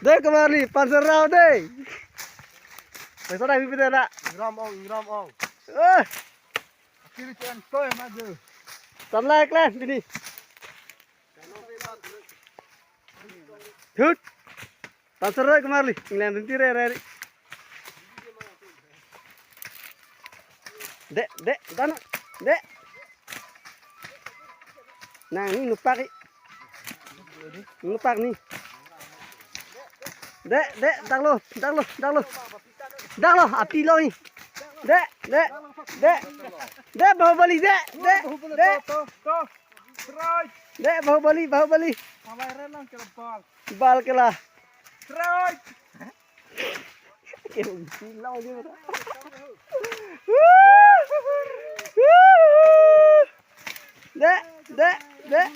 Dek kembali panser raw deh. Wes ora bibit ada. Ngram ong. Eh, Kiri cian soy maju. tanlek lah sini. Hut. Panser raw kembali. Inglan tentir ya. Dek, tan. Dek. Nah, ini nupak. Nupak nih. Dek, dak lo. Dak lo, api lo nih. Dek. Dek bawa balik, dek. To. Strike. Dek bawa balik. Awai renang ke bal. Bal ke lah. Strike. Silau dia. Dek.